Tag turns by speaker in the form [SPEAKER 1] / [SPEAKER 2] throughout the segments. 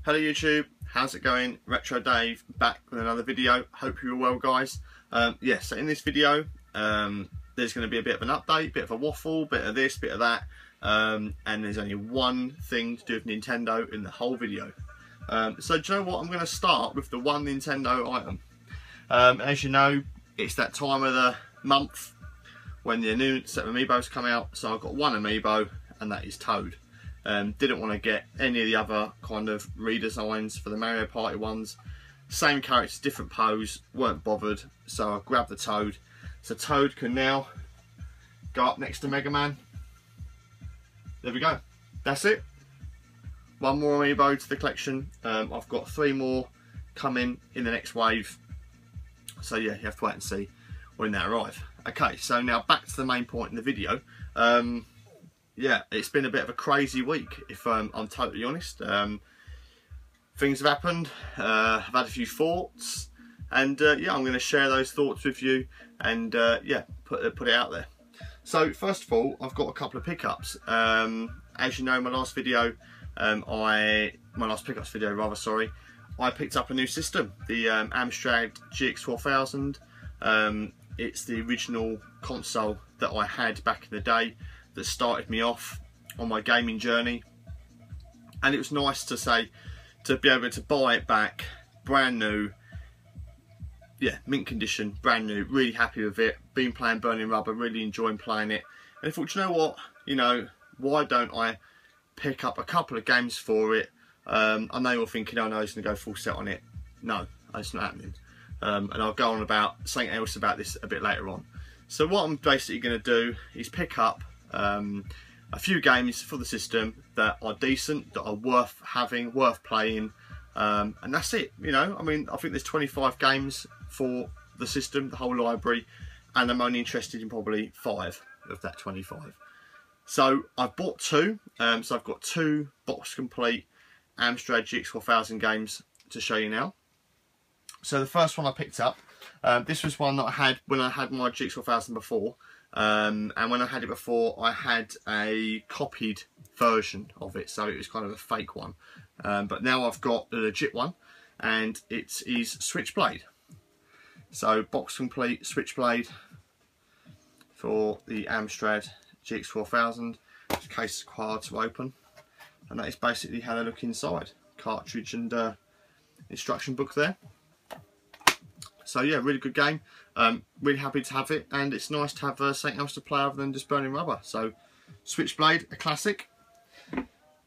[SPEAKER 1] Hello YouTube, how's it going? Retro Dave back with another video. Hope you're well, guys. So in this video there's going to be a bit of an update, bit of a waffle, bit of this, bit of that, and there's only one thing to do with Nintendo in the whole video. So do you know what, I'm going to start with the one Nintendo item. As you know, it's that time of the month when the new set of Amiibos come out, so I've got one Amiibo and that is Toad. Didn't want to get any of the other kind of redesigns for the Mario Party ones. Same characters, different pose, weren't bothered, so I grabbed the Toad. So Toad can now go up next to Mega Man. There we go. That's it. One more Amiibo to the collection. I've got 3 more coming in the next wave. So yeah, you have to wait and see when they arrive. Okay, so now back to the main point in the video. Yeah, it's been a bit of a crazy week, if I'm totally honest. Things have happened, I've had a few thoughts, and yeah, I'm going to share those thoughts with you, and yeah, put it out there. So first of all, I've got a couple of pickups. As you know, my last video, my last pickups video rather, sorry, I picked up a new system, the Amstrad GX4000. It's the original console that I had back in the day that started me off on my gaming journey, and it was nice to be able to buy it back brand new, yeah, mint condition, brand new. Really happy with it. Been playing Burning Rubber, really enjoying playing it, and I thought, you know what, why don't I pick up a couple of games for it? I know you're thinking, oh no, he's gonna go full set on it. No, that's not happening. And I'll go on about something else about this a bit later on. So what I'm basically going to do is pick up a few games for the system that are decent, that are worth having, worth playing, and that's it. I mean, I think there's 25 games for the system, the whole library, and I'm only interested in probably 5 of that 25. So I've bought 2, so I've got 2 box complete Amstrad GX4000 games to show you now. So the first one I picked up, this was one that I had when I had my GX4000 before, and when I had it before I had a copied version of it, so it was kind of a fake one, but now I've got the legit one, and it is Switchblade. So box complete Switchblade for the Amstrad GX4000. This case is quite hard to open, and that is basically how they look inside. Cartridge and instruction book there. So yeah, really good game. Really happy to have it, and it's nice to have something else to play other than just Burning Rubber. So Switchblade, a classic.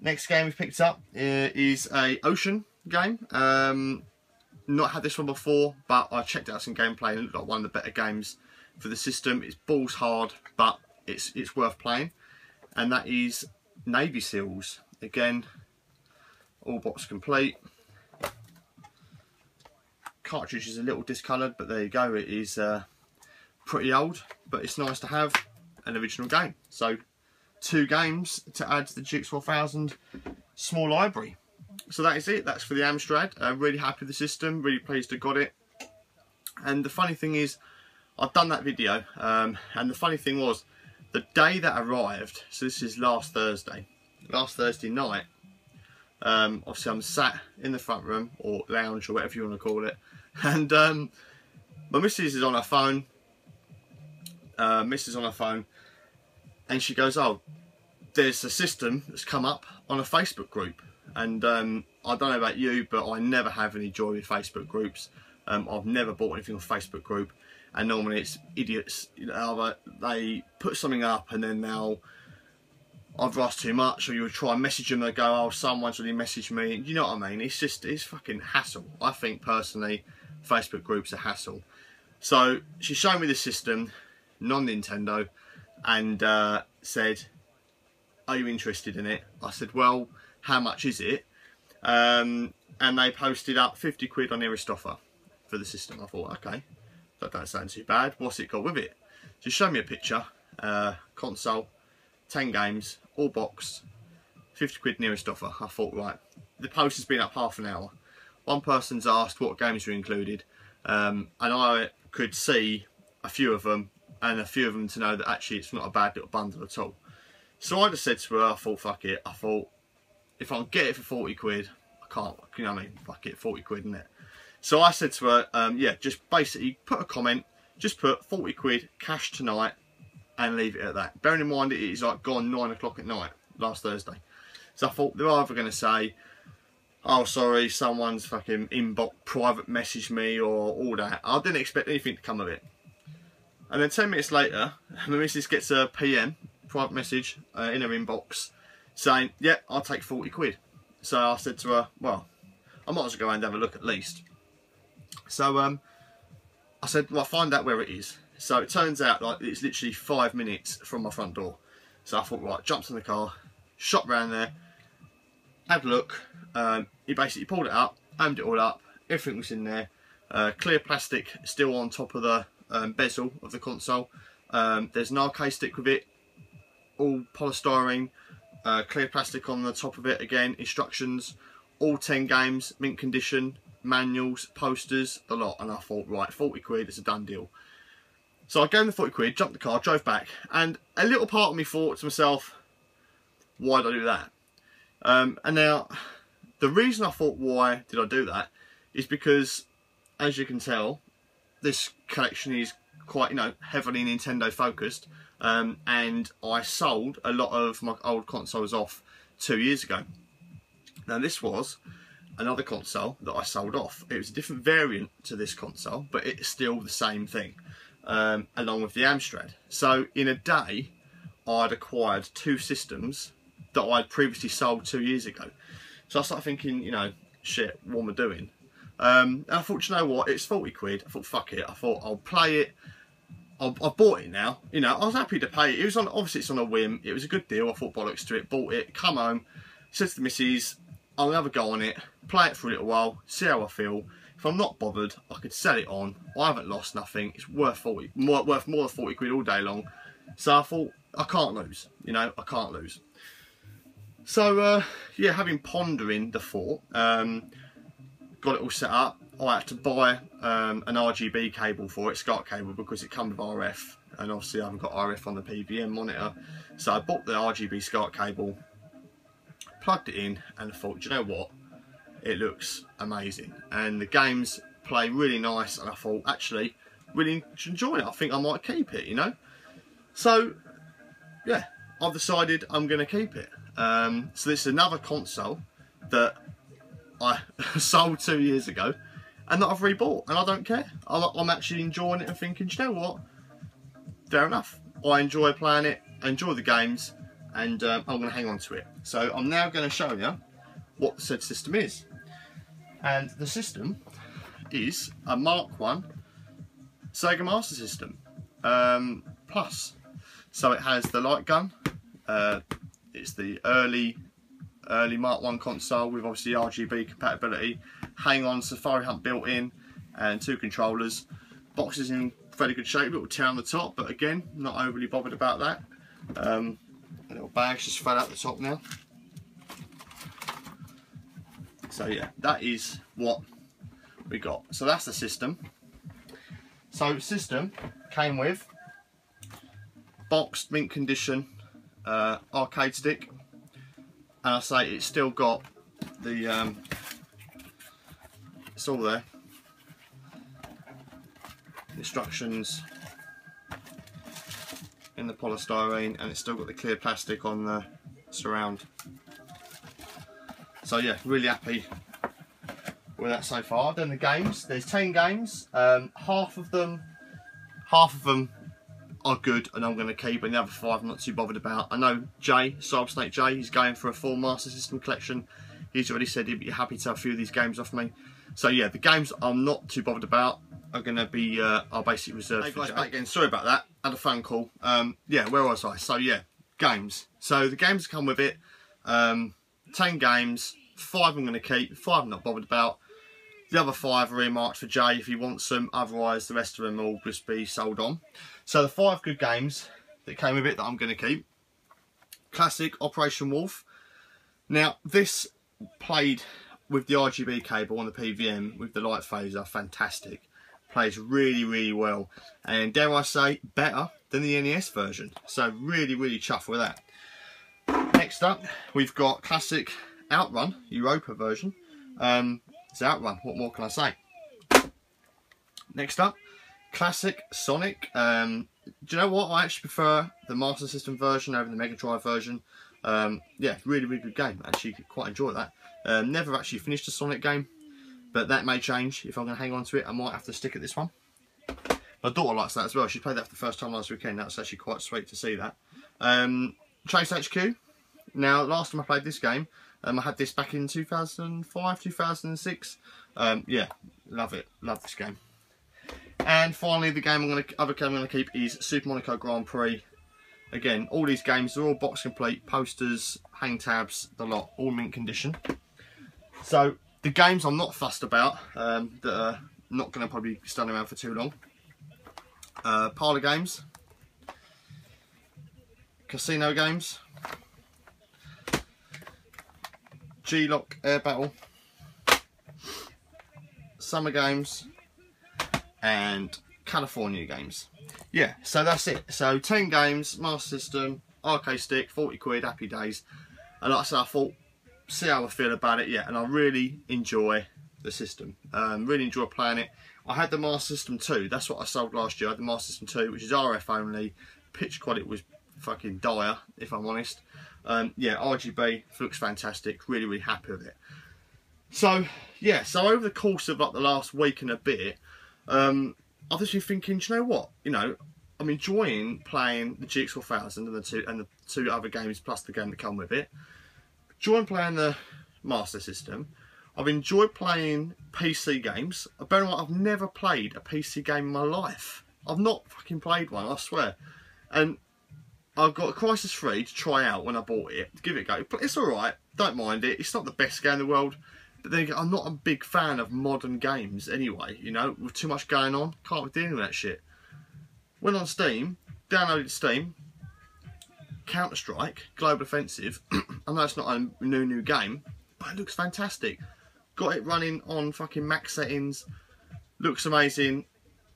[SPEAKER 1] Next game we've picked up is a Ocean game. Not had this one before, but I checked out some gameplay and it looked like one of the better games for the system. It's balls hard, but it's worth playing. And that is Navy Seals. Again, all box complete. Cartridge is a little discoloured, but there you go. It is pretty old, but it's nice to have an original game. So 2 games to add to the GX4000 small library. So that is it. That's for the Amstrad. Really happy with the system. Really pleased to got it. And the funny thing is, I've done that video, and the funny thing was, the day that arrived, so this is last Thursday night, obviously I'm sat in the front room, or lounge, or whatever you want to call it, and my missus is on her phone, and she goes, oh, there's a system that's come up on a Facebook group. And I don't know about you, but I never have any joy with Facebook groups. I've never bought anything on a Facebook group, and normally it's idiots, they put something up and then they'll either ask too much, or you'll try and message them and they go, oh, someone's really messaged me. You know what I mean? It's fucking hassle. I think personally Facebook groups are hassle. So she showed me the system, non-Nintendo, and said, are you interested in it? I said, well, how much is it? And they posted up 50 quid on nearest offer for the system. I thought, okay, that don't sound too bad. What's it got with it? She showed me a picture, console, 10 games, all boxed, 50 quid nearest offer. I thought, right, the post has been up half an hour. One person's asked what games were included, and I could see a few of them, and a few of them to know that actually it's not a bad little bundle at all. So I just said to her, I thought, fuck it. I thought, if I can get it for 40 quid, I I can't, you know what I mean, fuck it, 40 quid, isn't it? So I said to her, yeah, just basically put a comment, just put 40 quid cash tonight and leave it at that. Bearing in mind it is like gone 9 o'clock at night last Thursday. So I thought they're either going to say, oh sorry, someone's fucking inbox private messaged me or all that. I didn't expect anything to come of it. And then 10 minutes later, my missus gets a PM, private message, in her inbox saying, yeah, I'll take 40 quid. So I said to her, well, I might as well go and have a look at least. So I said, well, I'll find out where it is. So it turns out like it's literally 5 minutes from my front door. So I thought, right, jumped in the car, shot round there, had a look. He basically pulled it up, aimed it all up, everything was in there. Clear plastic still on top of the bezel of the console. There's an arcade stick with it, all polystyrene, clear plastic on the top of it again, instructions, all 10 games, mint condition, manuals, posters, the lot. And I thought, right, 40 quid, it's a done deal. So I gave him the 40 quid, jumped the car, drove back, and a little part of me thought to myself, why did I do that? And now, the reason I thought, why did I do that, is because, as you can tell, this collection is quite, you know, heavily Nintendo focused, and I sold a lot of my old consoles off 2 years ago. Now this was another console that I sold off. It was a different variant to this console, but it's still the same thing, along with the Amstrad. So in a day, I'd acquired 2 systems that I'd previously sold 2 years ago. So I started thinking, you know, shit, what am I doing? And I thought, you know what, it's 40 quid. I thought, fuck it. I thought, I'll play it. I bought it now. You know, I was happy to pay it. It was on, obviously it's on a whim. It was a good deal. I thought bollocks to it. Bought it, come home, said to the missus, I'll have a go on it, play it for a little while, see how I feel. If I'm not bothered, I could sell it on. I haven't lost nothing. It's worth more than 40 quid all day long. So I thought, I can't lose. You know, I can't lose. So, yeah, having pondering the thought, got it all set up. I had to buy an RGB cable for it, SCART cable, because it comes with RF. And obviously I haven't got RF on the PVM monitor. So I bought the RGB SCART cable, plugged it in, and I thought, do you know what? It looks amazing. And the games play really nice, and I thought, actually, really enjoying it. I think I might keep it, you know? So, yeah, I've decided I'm going to keep it. So this is another console that I sold 2 years ago and that I've rebought, and I don't care. I'm actually enjoying it and thinking, do you know what? Fair enough. I enjoy playing it, I enjoy the games, and I'm going to hang on to it. So I'm now going to show you what the said system is. And the system is a Mark I Sega Master System Plus. So it has the light gun. It's the early Mark I console with obviously RGB compatibility. Hang-on Safari Hunt built in, and 2 controllers. Box is in fairly good shape. Little tear on the top, but again, not overly bothered about that. A little bag's just fell out the top now. So yeah, that is what we got. So that's the system. So system came with boxed mint condition arcade stick, and I say it's still got the it's all there, instructions in the polystyrene, and it's still got the clear plastic on the surround. So yeah, really happy with that so far. I've done the games. There's 10 games. Half of them are good and I'm going to keep, and the other 5 I'm not too bothered about. I know Jay, Cyber Snake Jay, he's going for a full Master System collection. He's already said he'd be happy to have a few of these games off me. So yeah, the games I'm not too bothered about are going to be, I'll basically reserve for Jay. Back again, sorry about that, had a phone call. Yeah, where was I? So yeah, games. So the games come with it, 10 games, 5 I'm going to keep, 5 I'm not bothered about. The other 5 are earmarked for Jay if he wants them, otherwise the rest of them will just be sold on. So the 5 good games that came with it that I'm going to keep. Classic Operation Wolf. Now this played with the RGB cable on the PVM with the light phaser, fantastic. Plays really, really well. And dare I say, better than the NES version. So really, really chuffed with that. Next up, we've got Classic Outrun, Europa version. It's Outrun. What more can I say? Next up, classic Sonic. Do you know what? I actually prefer the Master System version over the Mega Drive version. Yeah, really, really good game. Actually, quite enjoy that. Never actually finished a Sonic game, but that may change. If I'm going to hang on to it, I might have to stick at this one. My daughter likes that as well. She played that for the first time last weekend. That's actually quite sweet to see that. Chase HQ. Now, last time I played this game, I had this back in 2005, 2006. Yeah, love it. Love this game. And finally, the game other game I'm going to keep is Super Monaco Grand Prix. Again, all these games are all box complete, posters, hang tabs, the lot, all mint condition. So the games I'm not fussed about, that are not going to probably stand around for too long. Parlour games, casino games, G-Lock Air Battle, summer games, and California games. Yeah, so that's it. So 10 games, Master System, arcade stick, 40 quid, happy days. And like I said, I thought, see how I feel about it. Yeah, and I really enjoy the system. Really enjoy playing it. I had the Master System 2, that's what I sold last year. I had the Master System 2, which is RF only. Pitch quality was fucking dire, if I'm honest. Yeah, RGB, looks fantastic. Really, really happy with it. So, yeah, so over the course of like the last week and a bit, I've just been thinking, do you know what? You know, I'm enjoying playing the GX 4000 and the two other games plus the game that come with it. Enjoying playing the Master System. I've enjoyed playing PC games. Bear in mind, I've never played a PC game in my life. I've not fucking played one, I swear. And I've got Crisis 3 to try out when I bought it. Give it a go. But it's alright. Don't mind it. It's not the best game in the world. But then again, I'm not a big fan of modern games anyway. You know, with too much going on. Can't be dealing with that shit. Went on Steam. Downloaded Steam. Counter-Strike. Global Offensive. I know it's not a new game. But it looks fantastic. Got it running on fucking max settings. Looks amazing.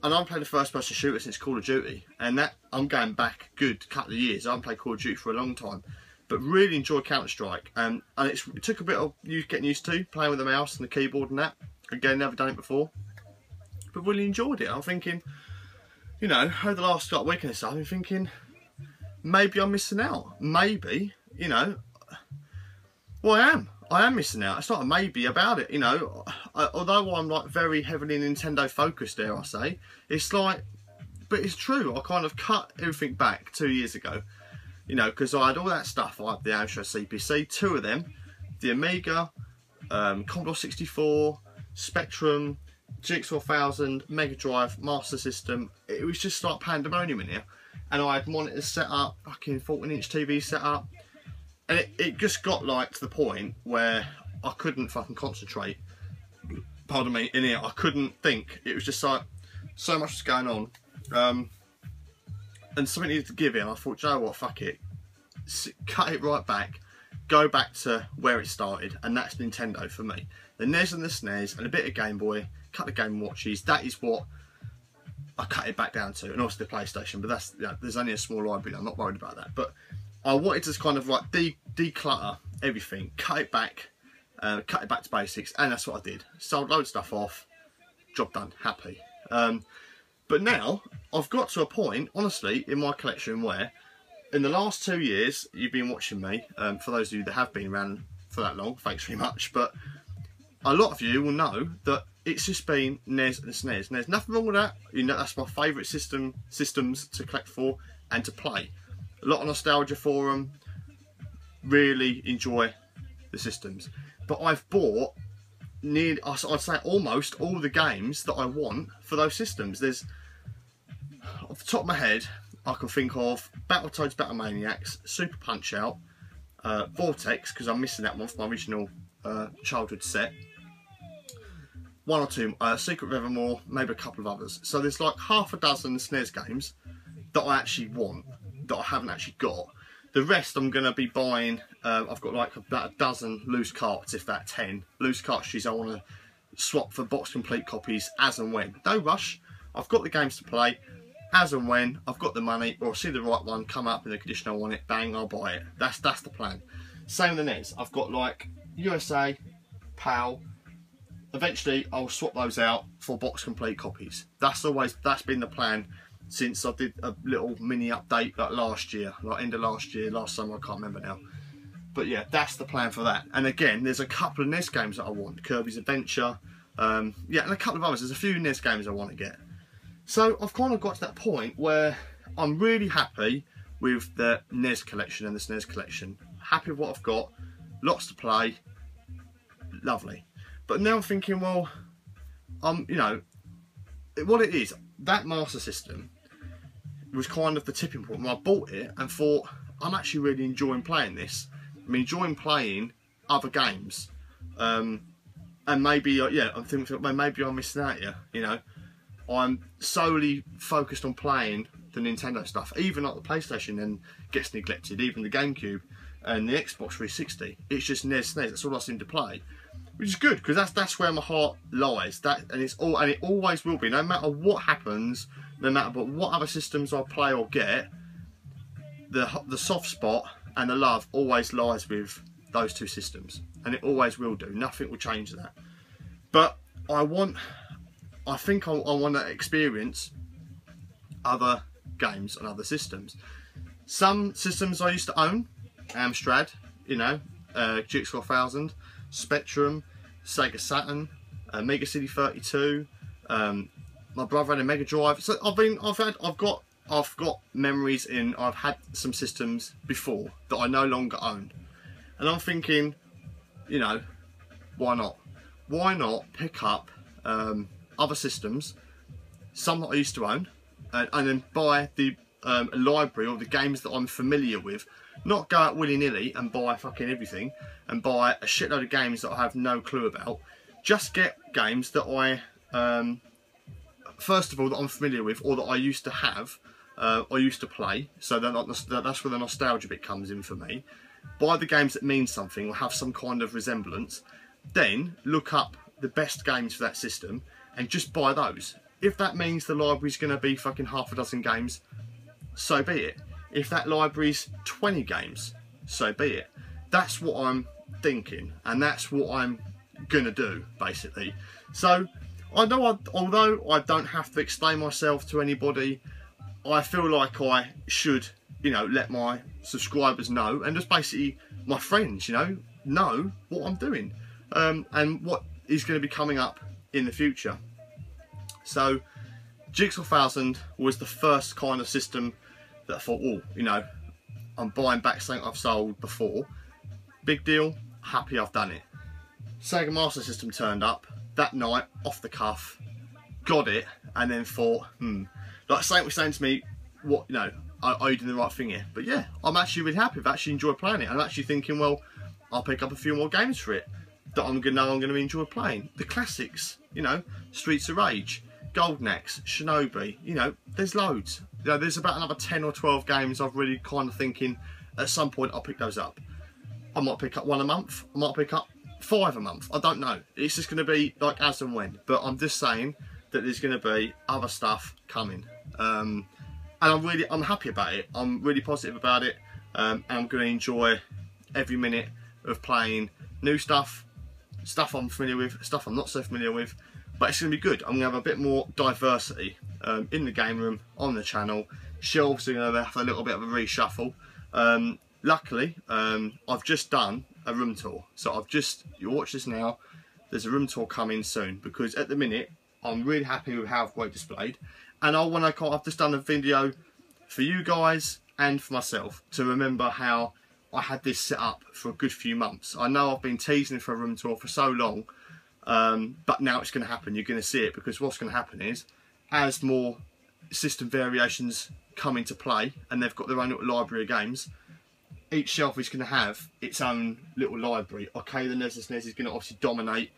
[SPEAKER 1] And I've played the first person shooter since Call of Duty. And that, I'm going back a good couple of years. I haven't played Call of Duty for a long time. But really enjoy Counter-Strike. And it took a bit of getting used to, playing with the mouse and the keyboard and that. Again, never done it before. But really enjoyed it. I'm thinking, you know, over the last weekend or so, I've been thinking, maybe I'm missing out. Maybe, you know, well, I am missing out. It's not a maybe about it, you know. Although I'm like very heavily Nintendo focused, dare I say, it's like, but it's true. I kind of cut everything back 2 years ago, you know, because I had all that stuff. I had the Amstrad CPC, 2 of them, the Amiga, Commodore 64, Spectrum, GX 4000, Mega Drive, Master System. It was just like pandemonium in here, and I had monitors set up, fucking 14-inch TV set up. And it just got like to the point where I couldn't fucking concentrate. Pardon me, in here. I couldn't think. It was just like so much was going on. And something needed to give in. I thought, you know what, fuck it. Cut it right back. Go back to where it started. And that's Nintendo for me. The NES and the SNES and a bit of Game Boy. Cut the Game Watches. That is what I cut it back down to. And also the PlayStation. But that's, you know, there's only a small library. I'm not worried about that. But I wanted to kind of like declutter everything, cut it back to basics, and that's what I did. Sold loads of stuff off, job done, happy. But now I've got to a point, honestly, in my collection where, in the last 2 years, you've been watching me. For those of you that have been around for that long, thanks very much. But a lot of you will know that it's just been NES and SNES. And there's nothing wrong with that. You know, that's my favourite systems to collect for and to play. A lot of nostalgia for them. Really enjoy the systems. But I've bought I'd say almost all the games that I want for those systems. There's, off the top of my head, I can think of Battletoads, Battlemaniacs, Super Punch Out, Vortex, because I'm missing that one from my original childhood set. 1 or 2, Secret of Evermore, maybe a couple of others. So there's like half a dozen SNES games that I actually want, that I haven't actually got. The rest I'm going to be buying. I've got like about a dozen loose carts, if that 10 loose cartridges I want to swap for box complete copies as and when. No rush. I've got the games to play as and when I've got the money, or I see the right one come up in the condition I want it. Bang, I'll buy it. That's the plan. Same with the NES. I've got like USA, PAL, eventually I'll swap those out for box complete copies. That's been the plan since I did a little mini update like last year, like end of last year, last summer, I can't remember now. But yeah, that's the plan for that. And again, there's a couple of NES games that I want. Kirby's Adventure, yeah, and a couple of others. There's a few NES games I want to get. So I've kind of got to that point where I'm really happy with the NES collection and the SNES collection. Happy with what I've got, lots to play, lovely. But now I'm thinking, well, you know, what it is, that Master System was kind of the tipping point when I bought it and thought, I'm actually really enjoying playing this. I'm enjoying playing other games. And maybe, yeah, I'm thinking, well, maybe I'm missing out here, you know. I'm solely focused on playing the Nintendo stuff. Even like the PlayStation then gets neglected, even the GameCube and the Xbox 360. It's just NES, that's all I seem to play. Which is good, because that's where my heart lies. And it always will be, no matter what happens, no matter what other systems I play or get, the soft spot and the love always lies with those two systems, and it always will do. Nothing will change that. But I think I want to experience other games on other systems. Some systems I used to own, Amstrad, you know, Jigsaw 1000, Spectrum, Sega Saturn, Mega City 32. My brother had a Mega Drive. So I've got memories in. I've had some systems before that I no longer own, and I'm thinking, you know, why not? Why not pick up other systems, some that I used to own, and then buy the library or the games that I'm familiar with. Not go out willy-nilly and buy fucking everything and buy a shitload of games that I have no clue about. Just get games that I, first of all, that I'm familiar with or that I used to have, or used to play. So that's where the nostalgia bit comes in for me. Buy the games that mean something or have some kind of resemblance. Then look up the best games for that system and just buy those. If that means the library's going to be fucking half a dozen games, so be it. If that library's 20 games, so be it. That's what I'm thinking, and that's what I'm gonna do, basically. So I know, although I don't have to explain myself to anybody, I feel like I should, you know, let my subscribers know, and just basically my friends, you know what I'm doing, and what is going to be coming up in the future. So Jigsaw 1000 was the first kind of system that I thought, oh, you know, I'm buying back something I've sold before. Big deal, happy I've done it. Sega Master System turned up that night, off the cuff, got it, and then thought, like something was saying to me, what, you know, are you doing the right thing here? But yeah, I'm actually really happy. I've actually enjoyed playing it. I'm actually thinking, well, I'll pick up a few more games for it that I'm going to enjoy playing. The classics, you know, Streets of Rage, Golden Axe, Shinobi, you know, there's loads. You know, there's about another 10 or 12 games I've really kind of thinking at some point I'll pick those up. I might pick up one a month, I might pick up 5 a month, I don't know. It's just going to be like as and when. But I'm just saying that there's going to be other stuff coming. And I'm happy about it. I'm really positive about it. And I'm going to enjoy every minute of playing new stuff, stuff I'm familiar with, stuff I'm not so familiar with. But it's going to be good. I'm going to have a bit more diversity in the game room, on the channel. Shelves are going to have a little bit of a reshuffle. Luckily, I've just done a room tour. So you watch this now, there's a room tour coming soon. Because at the minute, I'm really happy with how I've got it displayed. And I've just done a video for you guys and for myself to remember how I had this set up for a good few months. I know I've been teasing for a room tour for so long. But now it's going to happen. You're going to see it, because what's going to happen is, as more system variations come into play and they've got their own little library of games, each shelf is going to have its own little library. Okay, the NES is going to obviously dominate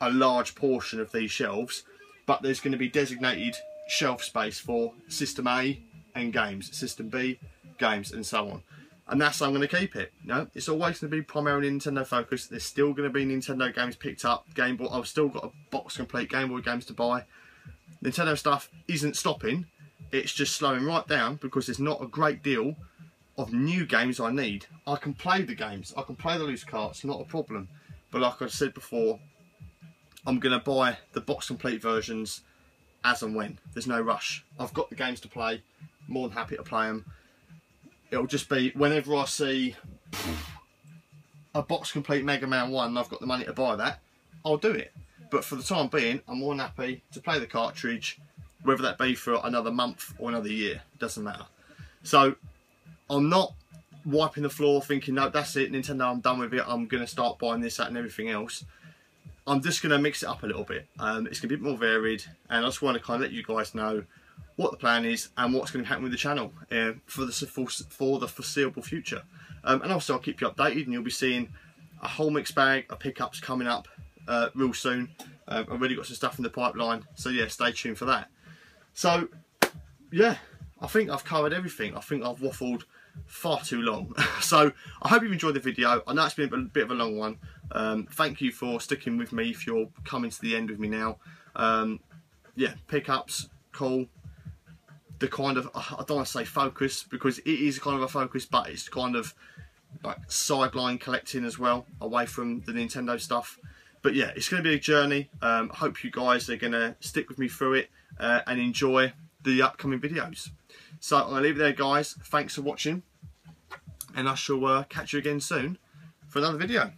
[SPEAKER 1] a large portion of these shelves, but there's going to be designated shelf space for System A and games, System B, games, and so on. And that's how I'm going to keep it. You know, it's always going to be primarily Nintendo focused. There's still going to be Nintendo games picked up. Game Boy, I've still got a box complete Game Boy games to buy. Nintendo stuff isn't stopping. It's just slowing right down because there's not a great deal of new games I need. I can play the games. I can play the loose carts, not a problem. But like I said before, I'm going to buy the box complete versions as and when. There's no rush. I've got the games to play, more than happy to play them. It'll just be whenever I see a box complete Mega Man 1 and I've got the money to buy that, I'll do it. But for the time being, I'm more than happy to play the cartridge, whether that be for another month or another year, doesn't matter. So I'm not wiping the floor thinking, no, that's it, Nintendo, I'm done with it, I'm going to start buying this, that and everything else. I'm just going to mix it up a little bit. It's going to be a bit more varied, and I just want to kind of let you guys know what the plan is and what's going to happen with the channel for the foreseeable future. And also I'll keep you updated, and you'll be seeing a whole mixed bag of pickups coming up real soon. I've already got some stuff in the pipeline, so yeah, stay tuned for that. So yeah, I think I've covered everything. I think I've waffled far too long. So I hope you've enjoyed the video. I know it's been a bit of a long one. Thank you for sticking with me if you're coming to the end with me now. Yeah, pickups, cool. The kind of, I don't want to say focus, because it is kind of a focus, but it's kind of like sideline collecting as well, away from the Nintendo stuff. But yeah, it's going to be a journey. I hope you guys are going to stick with me through it and enjoy the upcoming videos. So I'm going to leave it there, guys. Thanks for watching, and I shall catch you again soon for another video.